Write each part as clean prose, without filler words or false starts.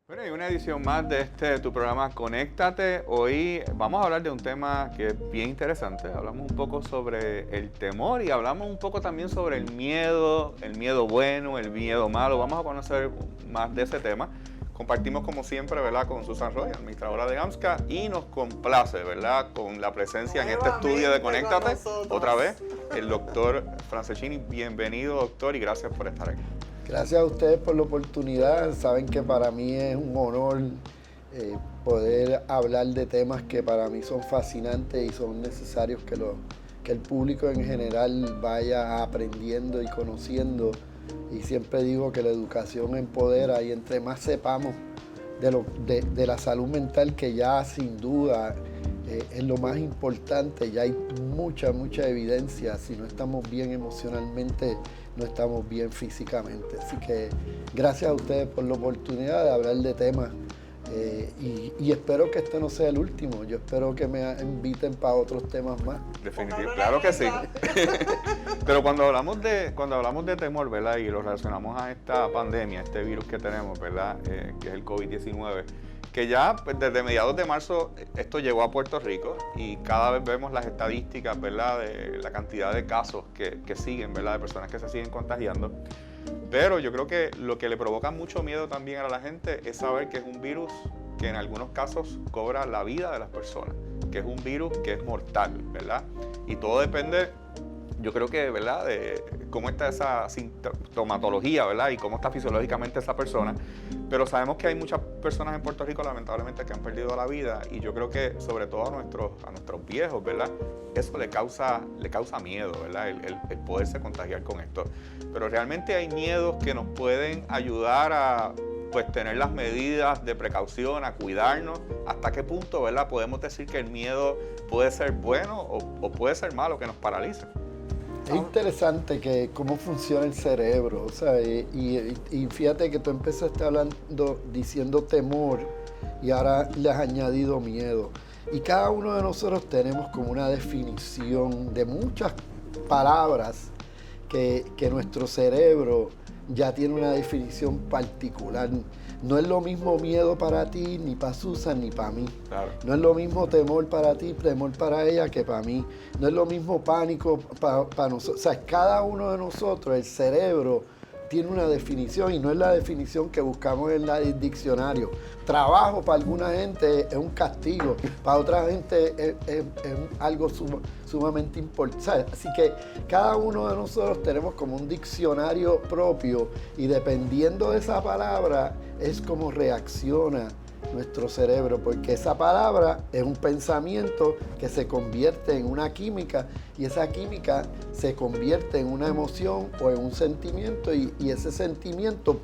Bueno, y una edición más de tu programa Conéctate. Hoy vamos a hablar de un tema que es bien interesante. Hablamos un poco sobre el temor y hablamos un poco también sobre el miedo bueno, el miedo malo. Vamos a conocer más de ese tema. Compartimos como siempre, ¿verdad?, con Susan Roy, administradora de AMSCA, y nos complace, ¿verdad?, con la presencia en este estudio de Conéctate. Otra vez, el doctor Franceschini. Bienvenido, doctor, y gracias por estar aquí. Gracias a ustedes por la oportunidad. Saben que para mí es un honor poder hablar de temas que para mí son fascinantes y son necesarios que el público en general vaya aprendiendo y conociendo. Y siempre digo que la educación empodera, y entre más sepamos de la salud mental, que ya sin duda es lo más importante, ya hay mucha evidencia. Si no estamos bien emocionalmente, no estamos bien físicamente. Así que gracias a ustedes por la oportunidad de hablar de temas y espero que este no sea el último. Yo espero que me inviten para otros temas más. Definitivo, claro que sí. Pero cuando hablamos de temor, ¿verdad?, y lo relacionamos a esta pandemia, este virus que tenemos, ¿verdad?, que es el COVID-19, que ya pues, desde mediados de marzo esto llegó a Puerto Rico y cada vez vemos las estadísticas, ¿verdad?, de la cantidad de casos que siguen, ¿verdad?, de personas que se siguen contagiando. Pero yo creo que lo que le provoca mucho miedo también a la gente es saber que es un virus que en algunos casos cobra la vida de las personas, que es un virus que es mortal, ¿verdad? Y todo depende, yo creo que, ¿verdad?, de cómo está esa sintomatología, ¿verdad?, y cómo está fisiológicamente esa persona. Pero sabemos que hay muchas personas en Puerto Rico, lamentablemente, que han perdido la vida, y yo creo que, sobre todo a nuestros viejos, ¿verdad?, eso le causa miedo, ¿verdad?, el poderse contagiar con esto. Pero realmente hay miedos que nos pueden ayudar a pues tener las medidas de precaución, a cuidarnos. ¿Hasta qué punto, ¿verdad?, podemos decir que el miedo puede ser bueno o puede ser malo, que nos paralice? Es interesante que cómo funciona el cerebro, o sea, y fíjate que tú empezaste hablando, diciendo temor, y ahora le has añadido miedo. Y cada uno de nosotros tenemos como una definición de muchas palabras que nuestro cerebro ya tiene una definición particular. No es lo mismo miedo para ti, ni para Susan, ni para mí. Claro. No es lo mismo temor para ti, temor para ella, que para mí. No es lo mismo pánico para nosotros. O sea, cada uno de nosotros, el cerebro, tiene una definición, y no es la definición que buscamos en el diccionario. Trabajo para alguna gente es un castigo, para otra gente es algo sumamente importante. Así que cada uno de nosotros tenemos como un diccionario propio, y dependiendo de esa palabra es como reacciona nuestro cerebro, porque esa palabra es un pensamiento que se convierte en una química, y esa química se convierte en una emoción o en un sentimiento, y ese sentimiento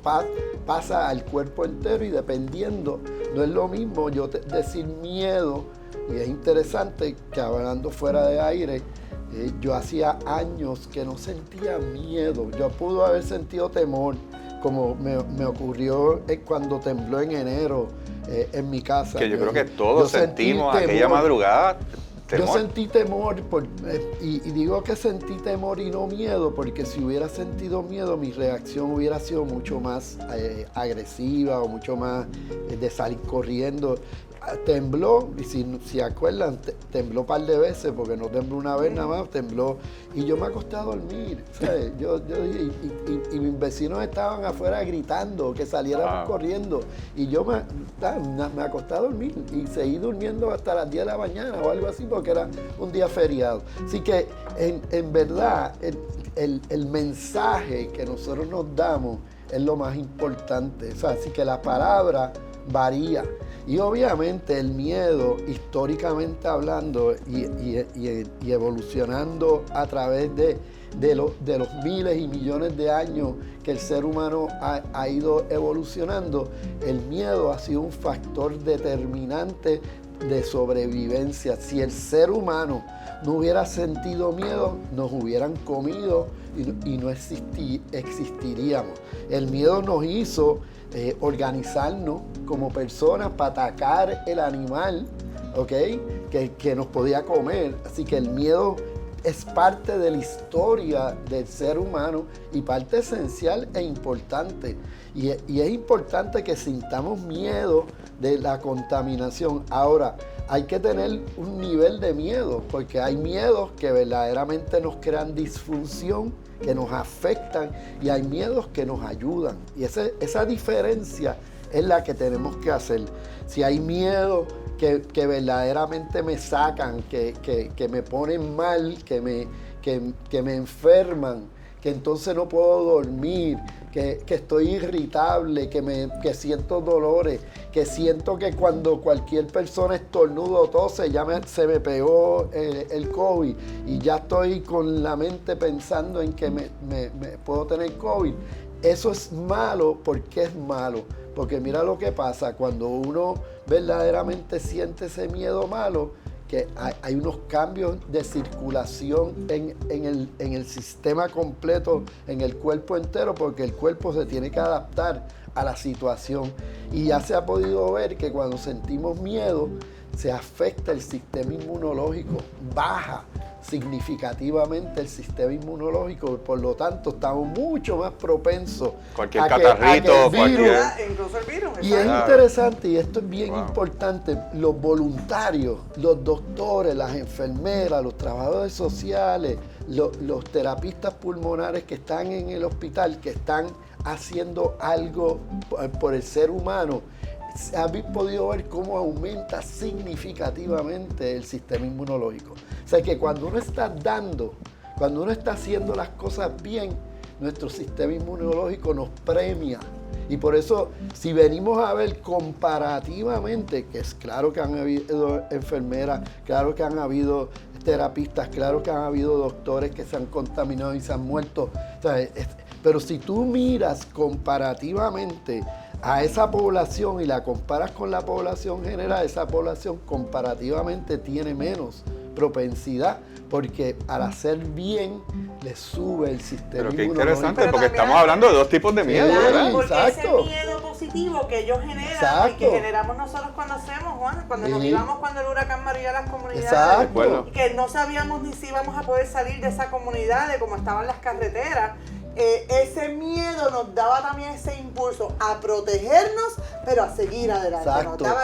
pasa al cuerpo entero, y dependiendo, no es lo mismo yo decir miedo. Y es interesante que, hablando fuera de aire, yo hacía años que no sentía miedo. Yo pude haber sentido temor, como me ocurrió cuando tembló en enero en mi casa. Que yo creo que todos sentimos aquella madrugada temor. Yo sentí temor, y digo que sentí temor y no miedo, porque si hubiera sentido miedo, mi reacción hubiera sido mucho más agresiva, o mucho más de salir corriendo. Tembló, y si acuerdan, tembló un par de veces, porque no tembló una vez nada más, tembló, y yo me acosté a dormir, ¿sabes? Y mis vecinos estaban afuera gritando que saliéramos corriendo, y yo me acosté a dormir, y seguí durmiendo hasta las 10 de la mañana o algo así, porque era un día feriado. Así que en verdad el mensaje que nosotros nos damos es lo más importante. O sea, así que la palabra varía. Y obviamente el miedo, históricamente hablando y evolucionando a través de los miles y millones de años que el ser humano ha ido evolucionando, el miedo ha sido un factor determinante de sobrevivencia. Si el ser humano no hubiera sentido miedo, nos hubieran comido y no existiríamos. El miedo nos hizo organizarnos como personas para atacar el animal, ¿ok?, que nos podía comer. Así que el miedo es parte de la historia del ser humano y parte esencial e importante. Y es importante que sintamos miedo de la contaminación. Ahora, hay que tener un nivel de miedo, porque hay miedos que verdaderamente nos crean disfunción, que nos afectan, y hay miedos que nos ayudan. Y esa diferencia es la que tenemos que hacer. Si hay miedo que verdaderamente me sacan, que me ponen mal, que me enferman, que entonces no puedo dormir, que estoy irritable, que siento dolores, que siento que cuando cualquier persona estornuda o tose se me pegó el COVID y ya estoy con la mente pensando en que me puedo tener COVID. Eso es malo. ¿Por qué es malo? Porque mira lo que pasa cuando uno verdaderamente siente ese miedo malo, que hay unos cambios de circulación en el sistema completo, en el cuerpo entero, porque el cuerpo se tiene que adaptar a la situación. Y ya se ha podido ver que cuando sentimos miedo, se afecta el sistema inmunológico, baja significativamente el sistema inmunológico, por lo tanto estamos mucho más propensos cualquier catarrito, incluso el virus. Y es interesante, y esto es bien importante, los voluntarios, los doctores, las enfermeras, los trabajadores sociales, los terapistas pulmonares que están en el hospital, que están haciendo algo por el ser humano, habéis podido ver cómo aumenta significativamente el sistema inmunológico. O sea que cuando uno está haciendo las cosas bien, nuestro sistema inmunológico nos premia. Y por eso, si venimos a ver comparativamente, que es claro que han habido enfermeras, claro que han habido terapistas, claro que han habido doctores que se han contaminado y se han muerto. O sea, pero si tú miras comparativamente a esa población y la comparas con la población general, esa población comparativamente tiene menos propensidad, porque al hacer bien le sube el sistema inmunológico. Pero qué interesante, porque estamos hablando de dos tipos de miedo, ¿verdad? Porque ese miedo positivo que ellos generan y que generamos nosotros cuando hacemos, Juan, cuando nos íbamos cuando el huracán María a las comunidades, que no sabíamos ni si íbamos a poder salir de esa comunidad, de cómo estaban las carreteras. Ese miedo nos daba también ese impulso a protegernos, pero a seguir adelante.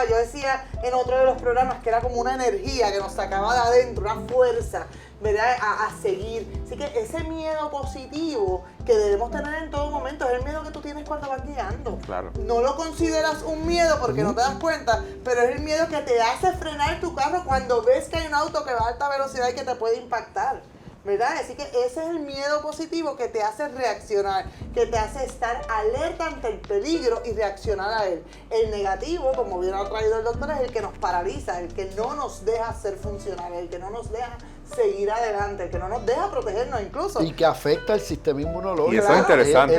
Yo decía en otro de los programas que era como una energía que nos sacaba de adentro, una fuerza, ¿verdad? A seguir. Así que ese miedo positivo que debemos tener en todo momento es el miedo que tú tienes cuando vas guiando. Claro. No lo consideras un miedo porque no te das cuenta, pero es el miedo que te hace frenar tu carro cuando ves que hay un auto que va a alta velocidad y que te puede impactar, ¿verdad? Así que ese es el miedo positivo que te hace reaccionar, que te hace estar alerta ante el peligro y reaccionar a él. El negativo, como bien ha traído el doctor, es el que nos paraliza, el que no nos deja ser funcionales, el que no nos deja seguir adelante, el que no nos deja protegernos incluso. Y que afecta el sistema inmunológico. Y eso es interesante.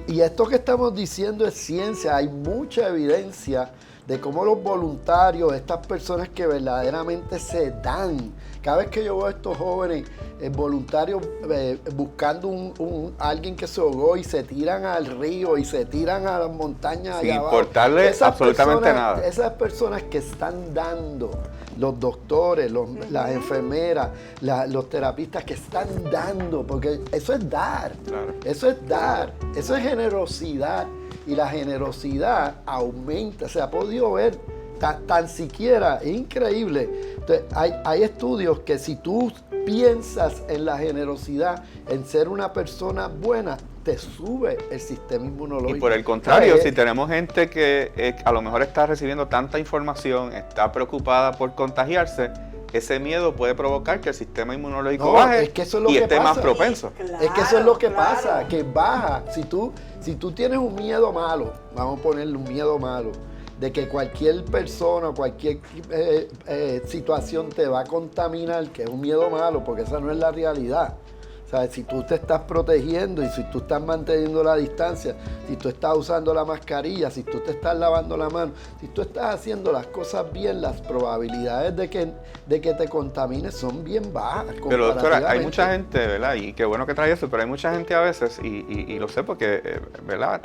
Y esto que estamos diciendo es ciencia, hay mucha evidencia de cómo los voluntarios, estas personas que verdaderamente se dan. Cada vez que yo veo a estos jóvenes voluntarios buscando alguien que se ahogó y se tiran al río y se tiran a las montañas sin allá abajo, importarles absolutamente nada. Esas personas que están dando, los doctores, las enfermeras, los terapistas que están dando, porque eso es dar, eso es dar, eso es generosidad. Y la generosidad aumenta, se ha podido ver tan siquiera, es increíble. Entonces, hay estudios que si tú piensas en la generosidad, en ser una persona buena, te sube el sistema inmunológico. Y por el contrario, si tenemos gente que a lo mejor está recibiendo tanta información, está preocupada por contagiarse, ese miedo puede provocar que el sistema inmunológico baje y esté más propenso. Es que eso es lo que pasa, que baja. Si tú tienes un miedo malo, vamos a ponerle un miedo malo, de que cualquier persona o cualquier situación te va a contaminar, que es un miedo malo, porque esa no es la realidad. O sea, si tú te estás protegiendo y si tú estás manteniendo la distancia, si tú estás usando la mascarilla, si tú te estás lavando la mano, si tú estás haciendo las cosas bien, las probabilidades de que te contamines son bien bajas. Pero doctora, hay mucha gente, ¿verdad? Y qué bueno que trae eso, pero hay mucha gente a veces, y lo sé porque, ¿verdad?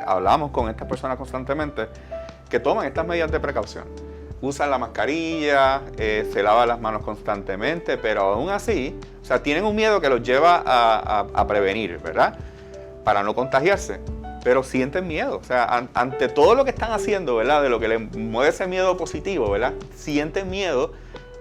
Hablamos con estas personas constantemente, que toman estas medidas de precaución. usan la mascarilla, se lavan las manos constantemente, pero aún así, o sea, tienen un miedo que los lleva a prevenir, ¿verdad? Para no contagiarse, pero sienten miedo, o sea, ante todo lo que están haciendo, ¿verdad? De lo que les mueve ese miedo positivo, ¿verdad? Sienten miedo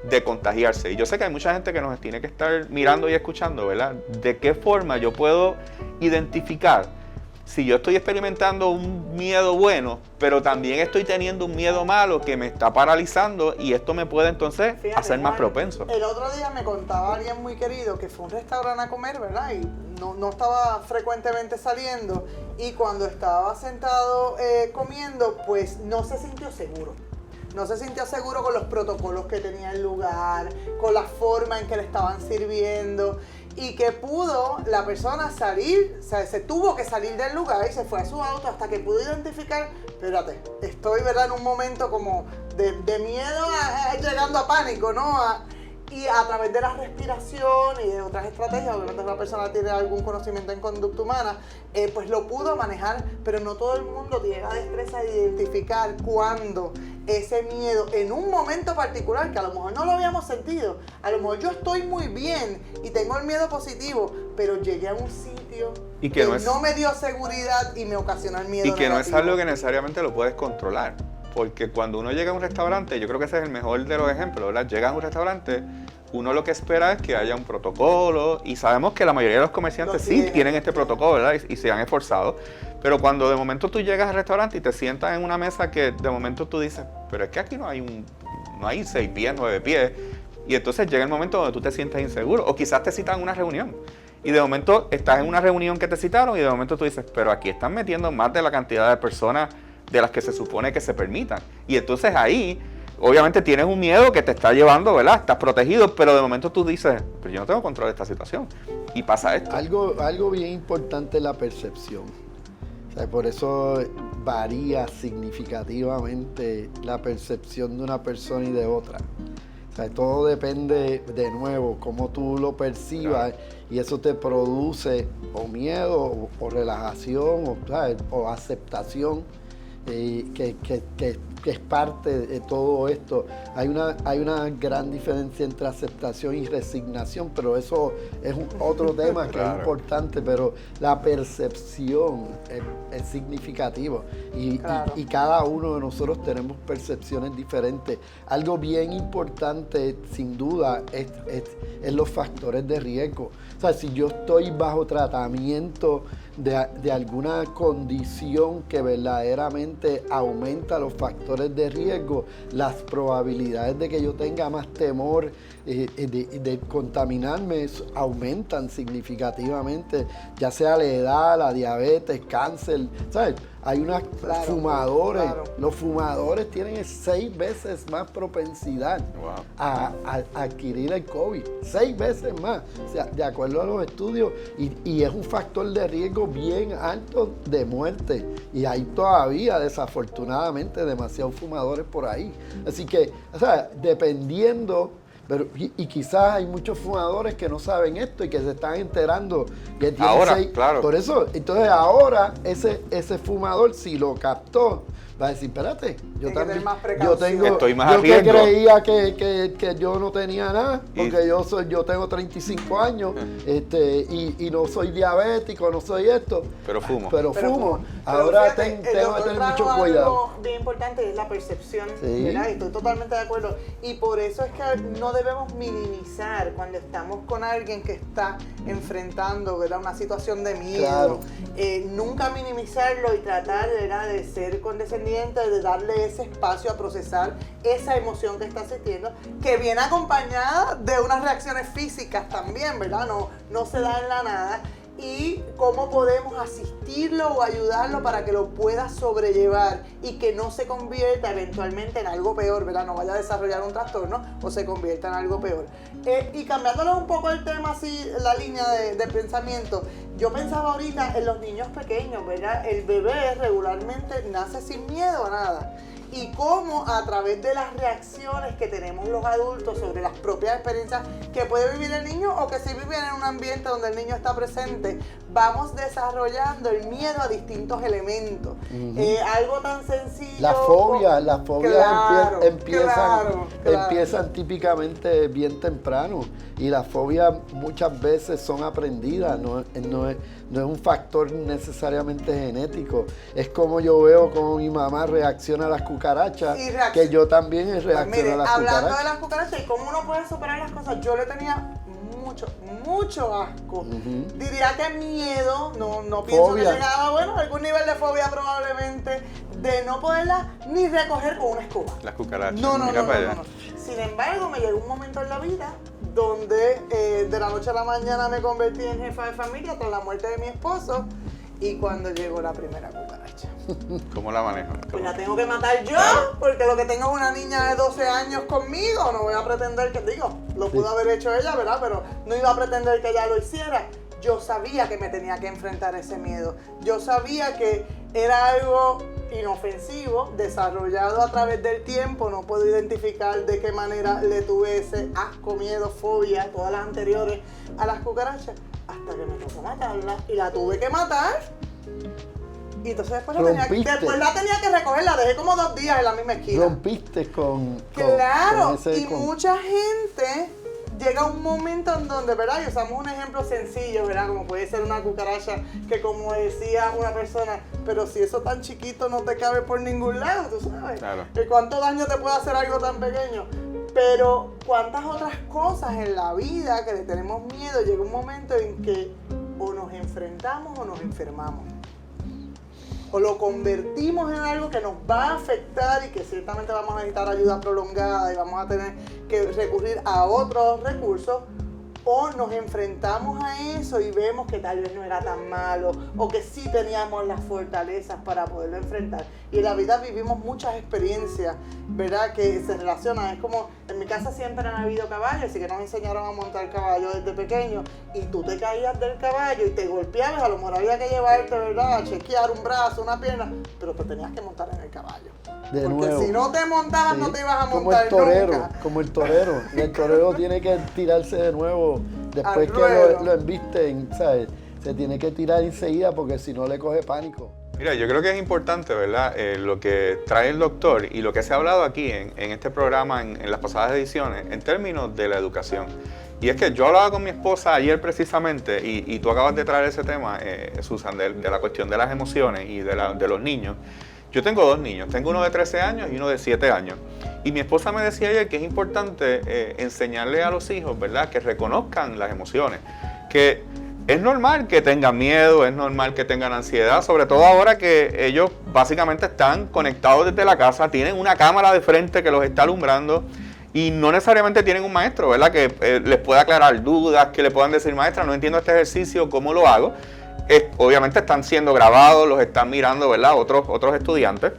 de contagiarse. Y yo sé que hay mucha gente que nos tiene que estar mirando y escuchando, ¿verdad? ¿De qué forma yo puedo identificar si yo estoy experimentando un miedo bueno, pero también estoy teniendo un miedo malo que me está paralizando y esto me puede entonces hacer más propenso? El otro día me contaba alguien muy querido que fue a un restaurante a comer, ¿verdad? Y no estaba frecuentemente saliendo, y cuando estaba sentado comiendo, pues no se sintió seguro. No se sintió seguro con los protocolos que tenía el lugar, con la forma en que le estaban sirviendo, y que pudo la persona salir, o sea, se tuvo que salir del lugar y se fue a su auto hasta que pudo identificar, espérate, estoy, ¿verdad?, en un momento como de miedo llegando a pánico, ¿no? Y a través de la respiración y de otras estrategias, obviamente una persona tiene algún conocimiento en conducta humana, pues lo pudo manejar, pero no todo el mundo tiene la destreza de identificar cuándo ese miedo, en un momento particular, que a lo mejor no lo habíamos sentido, a lo mejor yo estoy muy bien y tengo el miedo positivo, pero llegué a un sitio y que no me dio seguridad y me ocasionó el miedo y que negativo. No es algo que necesariamente lo puedes controlar. Porque cuando uno llega a un restaurante, yo creo que ese es el mejor de los ejemplos, ¿verdad? Llegas a un restaurante, uno lo que espera es que haya un protocolo, y sabemos que la mayoría de los comerciantes sí tienen este protocolo, ¿verdad? Y se han esforzado. Pero cuando de momento tú llegas al restaurante y te sientas en una mesa que de momento tú dices, pero es que aquí no hay 6 pies, 9 pies, y entonces llega el momento donde tú te sientes inseguro, o quizás te citan en una reunión. Y de momento estás en una reunión que te citaron y de momento tú dices, pero aquí están metiendo más de la cantidad de personas de las que se supone que se permitan. Y entonces ahí, obviamente tienes un miedo que te está llevando, ¿verdad? Estás protegido, pero de momento tú dices, pero yo no tengo control de esta situación. Y pasa esto. Algo bien importante es la percepción. O sea, por eso varía significativamente la percepción de una persona y de otra. O sea, todo depende, de nuevo, cómo tú lo percibas, claro. Y eso te produce o miedo, o relajación, o aceptación. Que es parte de todo esto. Hay una gran diferencia entre aceptación y resignación, pero eso es otro tema que claro. Es importante, pero la percepción es significativo claro. y cada uno de nosotros tenemos percepciones diferentes. Algo bien importante, sin duda, es los factores de riesgo. O sea, si yo estoy bajo tratamiento de alguna condición que verdaderamente aumenta los factores de riesgo, las probabilidades de que yo tenga más temor de contaminarme aumentan significativamente, ya sea la edad, la diabetes, cáncer, ¿sabes? Hay unos fumadores, claro. Los fumadores tienen 6 veces más propensidad a adquirir el COVID, 6 veces más, o sea, de acuerdo a los estudios, y es un factor de riesgo bien alto de muerte, y hay todavía desafortunadamente demasiados fumadores por ahí, así que, o sea, dependiendo. Pero, y quizás hay muchos fumadores que no saben esto y que se están enterando. Que ahora, claro. Por eso, entonces ahora ese fumador, si lo captó, va a decir, espérate, yo también, estoy más yo que creía que yo no tenía nada, porque yo tengo 35 años y no soy diabético, no soy esto. Pero fumo. Ahora tengo que tener mucho cuidado. Algo bien importante es la percepción, sí. ¿Verdad? Y estoy totalmente de acuerdo. Y por eso es que no debemos minimizar cuando estamos con alguien que está enfrentando, ¿verdad?, una situación de miedo. Claro. Nunca minimizarlo y tratar, ¿verdad?, de ser condescendiente, de darle ese espacio a procesar esa emoción que está sintiendo, que viene acompañada de unas reacciones físicas también, ¿verdad? No se da en la nada. Y cómo podemos asistirlo o ayudarlo para que lo pueda sobrellevar y que no se convierta eventualmente en algo peor, ¿verdad? No vaya a desarrollar un trastorno o se convierta en algo peor. Y cambiándole un poco el tema, así, la línea de pensamiento, yo pensaba ahorita en los niños pequeños, ¿verdad? El bebé regularmente nace sin miedo a nada. Y cómo a través de las reacciones que tenemos los adultos sobre las propias experiencias que puede vivir el niño o que si vive en un ambiente donde el niño está presente, vamos desarrollando el miedo a distintos elementos. Algo tan sencillo. Las fobias empiezan típicamente bien temprano y las fobias muchas veces son aprendidas, no es un factor necesariamente genético. Es como yo veo como mi mamá reacciona a las cucarachas, que yo también reacciono a las cucarachas. Hablando de las cucarachas y cómo uno puede superar las cosas, yo le tenía mucho asco. Diría que miedo, no pienso que llegaba, bueno, a algún nivel de fobia probablemente, de no poderla ni recoger con una escoba. Las cucarachas. No. Sin embargo, me llegó un momento en la vida donde de la noche a la mañana me convertí en jefa de familia tras la muerte de mi esposo y cuando llegó la primera cucaracha. ¿Cómo la manejo? Pues la tengo que matar yo, porque lo que tengo es una niña de 12 años conmigo. No voy a pretender que, lo pudo haber hecho ella, ¿verdad? Pero no iba a pretender que ella lo hiciera. Yo sabía que me tenía que enfrentar ese miedo. Yo sabía que era algo inofensivo, desarrollado a través del tiempo. No puedo identificar de qué manera le tuve ese asco, miedo, fobia, todas las anteriores a las cucarachas, hasta que me tocó matarla. Y la tuve que matar. Y entonces después la tenía que recoger, la dejé como 2 días en la misma esquina. Rompiste con mucha gente llega un momento en donde, ¿verdad? Y usamos un ejemplo sencillo, ¿verdad? Como puede ser una cucaracha, que como decía una persona, pero si eso tan chiquito no te cabe por ningún lado, tú sabes. Claro. ¿Cuánto daño te puede hacer algo tan pequeño? Pero cuántas otras cosas en la vida que le tenemos miedo, llega un momento en que o nos enfrentamos o nos enfermamos. O lo convertimos en algo que nos va a afectar y que ciertamente vamos a necesitar ayuda prolongada y vamos a tener que recurrir a otros recursos, o nos enfrentamos a eso y vemos que tal vez no era tan malo o que sí teníamos las fortalezas para poderlo enfrentar. Y en la vida vivimos muchas experiencias, ¿verdad? Que se relacionan. Es como, en mi casa siempre han habido caballos, así que nos enseñaron a montar caballo desde pequeño y tú te caías del caballo y te golpeabas, a lo mejor había que llevarte, ¿verdad? A chequear un brazo, una pierna, pero te tenías que montar en el caballo. Porque si no te montabas, no te ibas a montar nunca. Como el torero. Y el torero tiene que tirarse de nuevo después que lo embisten, ¿sabes? Se tiene que tirar enseguida porque si no le coge pánico. Mira, yo creo que es importante, ¿verdad? Lo que trae el doctor y lo que se ha hablado aquí en este programa, en las pasadas ediciones, en términos de la educación. Y es que yo hablaba con mi esposa ayer precisamente, y tú acabas de traer ese tema, Susan, de la cuestión de las emociones y de los niños. Yo tengo 2 niños, tengo uno de 13 años y uno de 7 años. Y mi esposa me decía ayer que es importante enseñarle a los hijos, ¿verdad?, que reconozcan las emociones. Que es normal que tengan miedo, es normal que tengan ansiedad, sobre todo ahora que ellos básicamente están conectados desde la casa, tienen una cámara de frente que los está alumbrando y no necesariamente tienen un maestro, ¿verdad?, que les pueda aclarar dudas, que le puedan decir, maestra, no entiendo este ejercicio, ¿cómo lo hago? Obviamente están siendo grabados, los están mirando, ¿verdad?, otros estudiantes.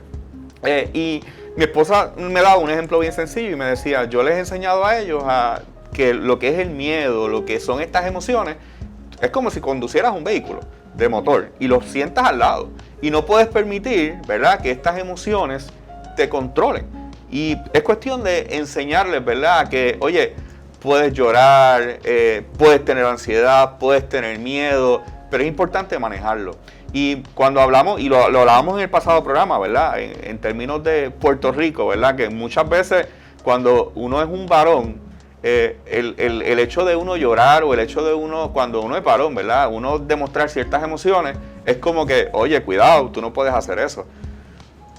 Y mi esposa me daba un ejemplo bien sencillo y me decía, yo les he enseñado a ellos que lo que es el miedo, lo que son estas emociones, es como si conducieras un vehículo de motor y lo sientas al lado. Y no puedes permitir, ¿verdad?, que estas emociones te controlen. Y es cuestión de enseñarles, ¿verdad?, que, oye, puedes llorar, puedes tener ansiedad, puedes tener miedo, pero es importante manejarlo. Y cuando hablamos, y lo hablábamos en el pasado programa, ¿verdad?, en términos de Puerto Rico, ¿verdad?, que muchas veces cuando uno es un varón, el hecho de uno llorar o el hecho de uno, cuando uno es varón, ¿verdad?, uno demostrar ciertas emociones, es como que, oye, cuidado, tú no puedes hacer eso.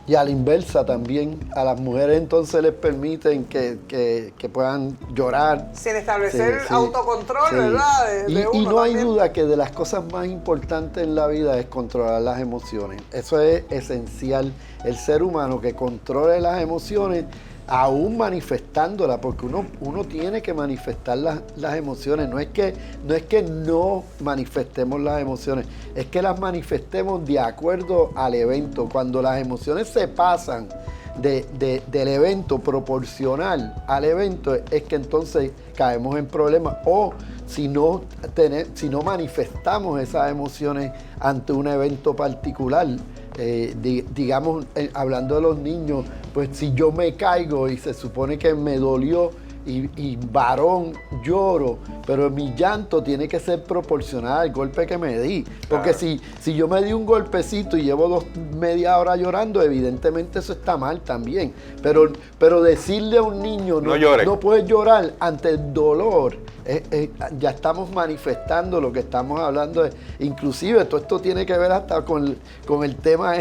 Y a la inversa también, a las mujeres entonces les permiten que puedan llorar. Sin establecer autocontrol, ¿verdad? Y no hay duda que de las cosas más importantes en la vida es controlar las emociones. Eso es esencial. El ser humano que controle las emociones, aún manifestándolas, porque uno tiene que manifestar las emociones. No es que no manifestemos las emociones, es que las manifestemos de acuerdo al evento. Cuando las emociones se pasan del evento proporcional al evento, es que entonces caemos en problemas. O si no manifestamos esas emociones ante un evento particular, digamos, hablando de los niños, pues si yo me caigo y se supone que me dolió y varón lloro, pero mi llanto tiene que ser proporcional al golpe que me di. Porque si yo me di un golpecito y llevo media hora llorando, evidentemente eso está mal también. Pero decirle a un niño no puedes llorar ante el dolor, ya estamos manifestando lo que estamos hablando. Inclusive todo esto tiene que ver hasta con el tema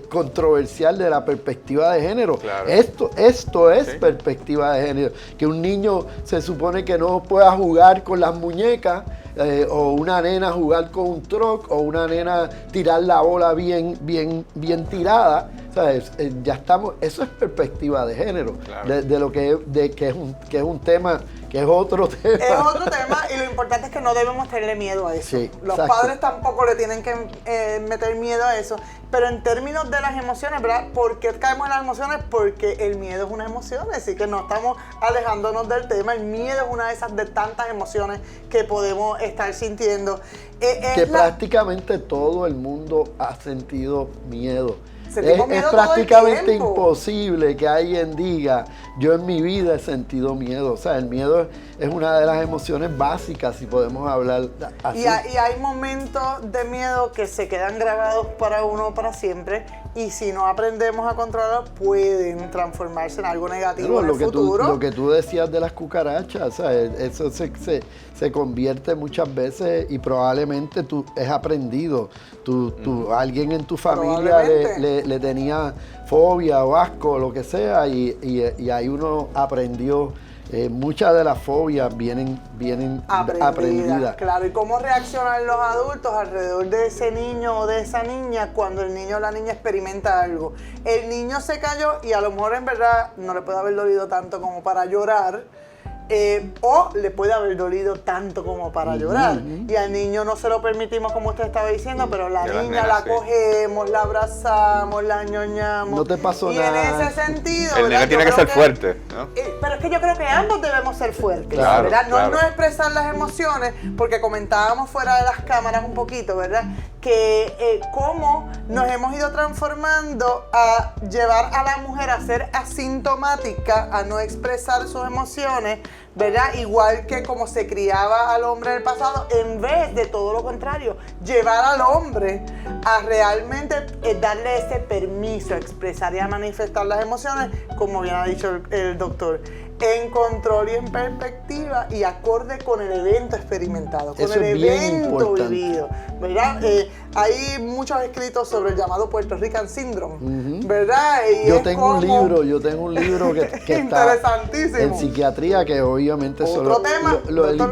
controversial de la perspectiva de género. Claro. Esto es perspectiva de género. Que un niño se supone que no pueda jugar con las muñecas, o una nena jugar con un truck, o una nena tirar la bola bien tirada. ¿Sabes? Ya estamos, eso es perspectiva de género, claro. de lo que es un tema, que es otro tema. Es otro tema, y lo importante es que no debemos tenerle miedo a eso. Sí, los padres tampoco le tienen que meter miedo a eso. Pero en términos de las emociones, ¿verdad? ¿Por qué caemos en las emociones? Porque el miedo es una emoción, así que no estamos alejándonos del tema. El miedo es una de esas de tantas emociones que podemos estar sintiendo. Prácticamente todo el mundo ha sentido miedo. Es prácticamente imposible que alguien diga, yo en mi vida he sentido miedo. O sea, el miedo es una de las emociones básicas, si podemos hablar así. Y hay momentos de miedo que se quedan grabados para uno para siempre, y si no aprendemos a controlarlos, pueden transformarse en algo negativo en el futuro. Lo que tú decías de las cucarachas, ¿sabes? Eso se convierte muchas veces, y probablemente tú es aprendido. Alguien en tu familia le tenía fobia o asco o lo que sea, y ahí uno aprendió. Muchas de las fobias vienen aprendidas. Claro, y cómo reaccionan los adultos alrededor de ese niño o de esa niña cuando el niño o la niña experimenta algo. El niño se cayó y a lo mejor en verdad no le puede haber dolido tanto como para llorar, o le puede haber dolido tanto como para llorar. Y al niño no se lo permitimos, como usted estaba diciendo, pero la niña la cogemos, la abrazamos, la ñoñamos. No te pasó y nada. Y en ese sentido, el niño tiene que ser fuerte, ¿no? Pero es que yo creo que ambos debemos ser fuertes, claro, ¿verdad? Claro. No expresar las emociones, porque comentábamos fuera de las cámaras un poquito, ¿verdad? Que cómo nos hemos ido transformando a llevar a la mujer a ser asintomática, a no expresar sus emociones, ¿verdad? Igual que como se criaba al hombre en el pasado, en vez de todo lo contrario, llevar al hombre a realmente darle ese permiso a expresar y a manifestar las emociones, como bien ha dicho el doctor, en control y en perspectiva y acorde con el evento experimentado, con el evento vivido, ¿verdad? Hay muchos escritos sobre el llamado Puerto Rican Syndrome, ¿verdad? Y yo tengo un libro que está en psiquiatría, que obviamente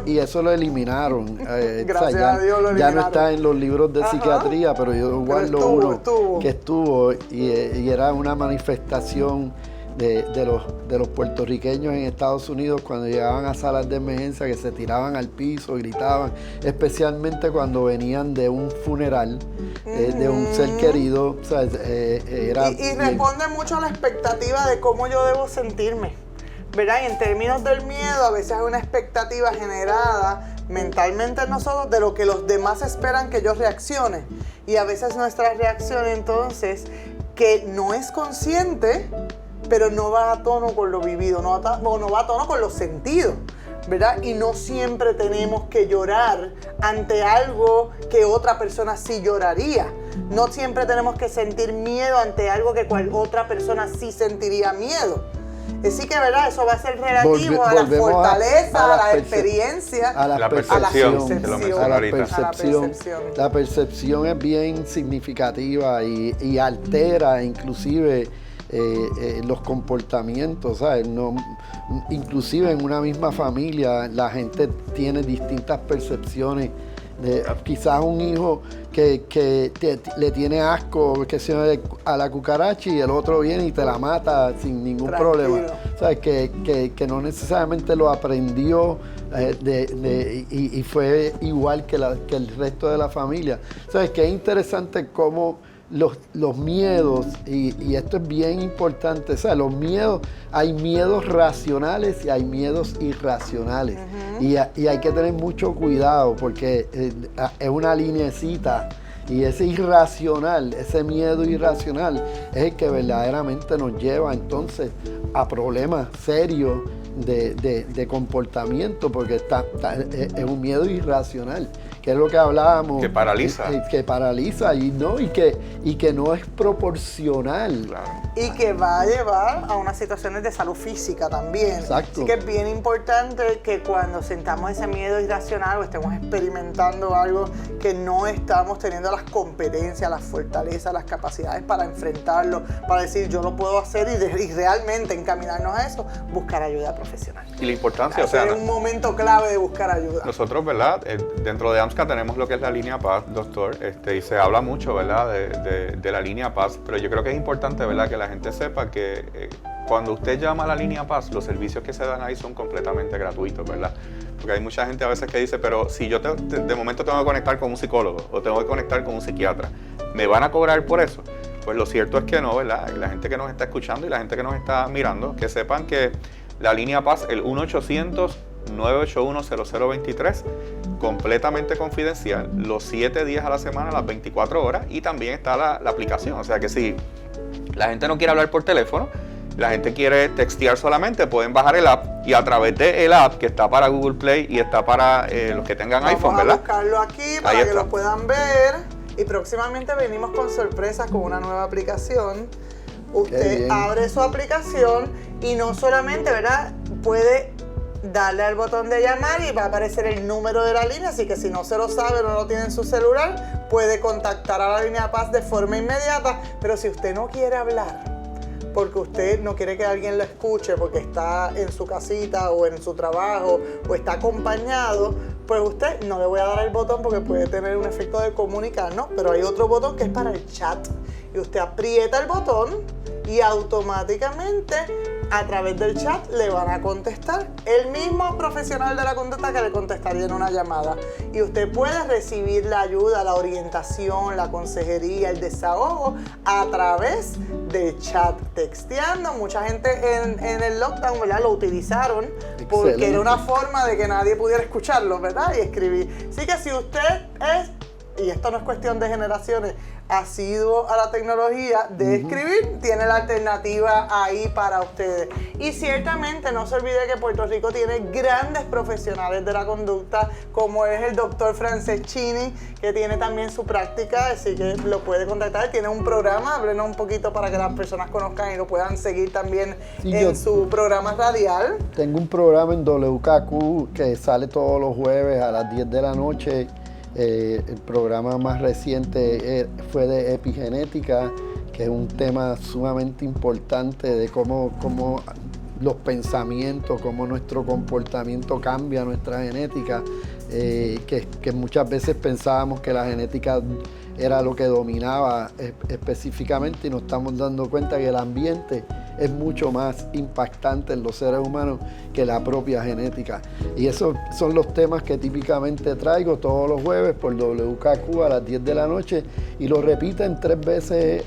y eso lo eliminaron. Gracias a Dios lo eliminaron. Ya no está en los libros de psiquiatría, pero yo guardo uno que estuvo y era una manifestación de los puertorriqueños en Estados Unidos cuando llegaban a salas de emergencia, que se tiraban al piso, gritaban, especialmente cuando venían de un funeral de un ser querido. O sea, y responde mucho a la expectativa de cómo yo debo sentirme, ¿verdad? Y en términos del miedo, a veces hay una expectativa generada mentalmente en nosotros de lo que los demás esperan que yo reaccione, y a veces nuestra reacción entonces, que no es consciente, pero no va a tono con lo vivido, no va a tono con los sentidos, ¿verdad? Y no siempre tenemos que llorar ante algo que otra persona sí lloraría. No siempre tenemos que sentir miedo ante algo que otra persona sí sentiría miedo. Así que, ¿verdad? Eso va a ser relativo a la fortaleza, a la experiencia, a la percepción. percepción. La percepción es bien significativa y altera inclusive los comportamientos, ¿sabes? Inclusive en una misma familia la gente tiene distintas percepciones. Quizás un hijo que le tiene asco a la cucaracha, y el otro viene y te la mata sin ningún problema. ¿Sabes? Que no necesariamente lo aprendió y fue igual que el resto de la familia. ¿Sabes? Que es interesante cómo los miedos, y esto es bien importante, o sea, los miedos, hay miedos racionales y hay miedos irracionales, y hay que tener mucho cuidado, porque es una lineecita, y ese irracional, ese miedo irracional es el que verdaderamente nos lleva entonces a problemas serios de comportamiento, porque es un miedo irracional, que es lo que hablábamos. Que paraliza. Que paraliza y que no es proporcional. Claro. Y que va a llevar a unas situaciones de salud física también. Exacto. Así que es bien importante que cuando sentamos ese miedo irracional o estemos experimentando algo que no estamos teniendo las competencias, las fortalezas, las capacidades para enfrentarlo, para decir yo lo puedo hacer y realmente encaminarnos a eso, buscar ayuda profesional. Y la importancia, es un momento clave de buscar ayuda. Nosotros, ¿verdad? Dentro de AMSCA tenemos lo que es la línea Paz, doctor, y se habla mucho, ¿verdad? De la línea Paz, pero yo creo que es importante, ¿verdad? Que la gente sepa que cuando usted llama a la línea Paz, los servicios que se dan ahí son completamente gratuitos, ¿verdad? Porque hay mucha gente a veces que dice, pero si yo de momento tengo que conectar con un psicólogo o tengo que conectar con un psiquiatra, ¿me van a cobrar por eso? Pues lo cierto es que no, ¿verdad? Y la gente que nos está escuchando y la gente que nos está mirando, que sepan que la línea Paz, el 1-800-981-0023, completamente confidencial, los 7 días a la semana, las 24 horas, y también está la aplicación. O sea que si la gente no quiere hablar por teléfono, la gente quiere textear solamente, pueden bajar el app y a través del app que está para Google Play y está para los que tengan iPhone, ¿verdad? Vamos a buscarlo aquí para que lo puedan ver y próximamente venimos con sorpresas con una nueva aplicación. Usted abre su aplicación y no solamente, ¿verdad? Puede darle al botón de llamar y va a aparecer el número de la línea, así que si no se lo sabe o no lo tiene en su celular, puede contactar a la línea Paz de forma inmediata, pero si usted no quiere hablar, porque usted no quiere que alguien lo escuche porque está en su casita o en su trabajo o está acompañado, pues usted no le voy a dar el botón porque puede tener un efecto de comunicar, ¿no? Pero hay otro botón que es para el chat y usted aprieta el botón y automáticamente a través del chat le van a contestar el mismo profesional de la conducta que le contestaría en una llamada. Y usted puede recibir la ayuda, la orientación, la consejería, el desahogo a través del chat, texteando. Mucha gente en el lockdown, ¿verdad? Lo utilizaron porque era una forma de que nadie pudiera escucharlo, ¿verdad? Y escribir. Así que si usted es, y esto no es cuestión de generaciones, asiduo a la tecnología de escribir, tiene la alternativa ahí para ustedes. Y ciertamente no se olvide que Puerto Rico tiene grandes profesionales de la conducta, como es el doctor Franceschini, que tiene también su práctica, así que lo puede contactar. Tiene un programa, háblenos un poquito para que las personas conozcan y lo puedan seguir también en su programa radial. Tengo un programa en WKQ que sale todos los jueves a las 10 de la noche. El programa más reciente fue de epigenética, que es un tema sumamente importante de cómo los pensamientos, cómo nuestro comportamiento cambia nuestra genética, que muchas veces pensábamos que la genética era lo que dominaba específicamente y nos estamos dando cuenta que el ambiente es mucho más impactante en los seres humanos que la propia genética. Y esos son los temas que típicamente traigo todos los jueves por WKQ a las 10 de la noche y lo repiten 3 veces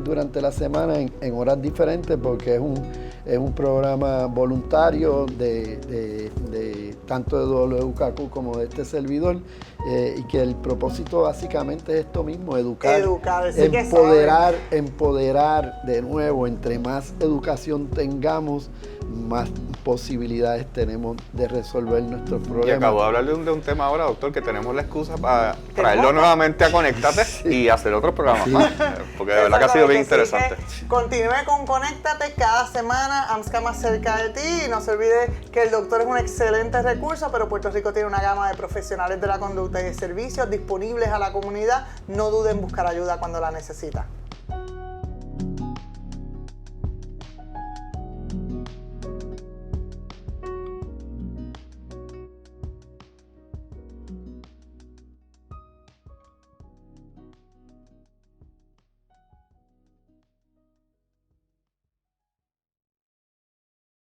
durante la semana en horas diferentes porque es un programa voluntario de tanto de WKQ como de este servidor y que el propósito básicamente es esto mismo, educar empoderar de nuevo. Entre más educación tengamos, más posibilidades tenemos de resolver nuestros problemas. Y acabo de hablar de un tema ahora, doctor, que tenemos la excusa para traerlo nuevamente a Conéctate y hacer otros programas más, porque de verdad que ha sido bien interesante. Continúe con Conéctate cada semana, AMSCA más cerca de ti, y no se olvide que el doctor es un excelente recurso, pero Puerto Rico tiene una gama de profesionales de la conducta y de servicios disponibles a la comunidad. No duden en buscar ayuda cuando la necesita.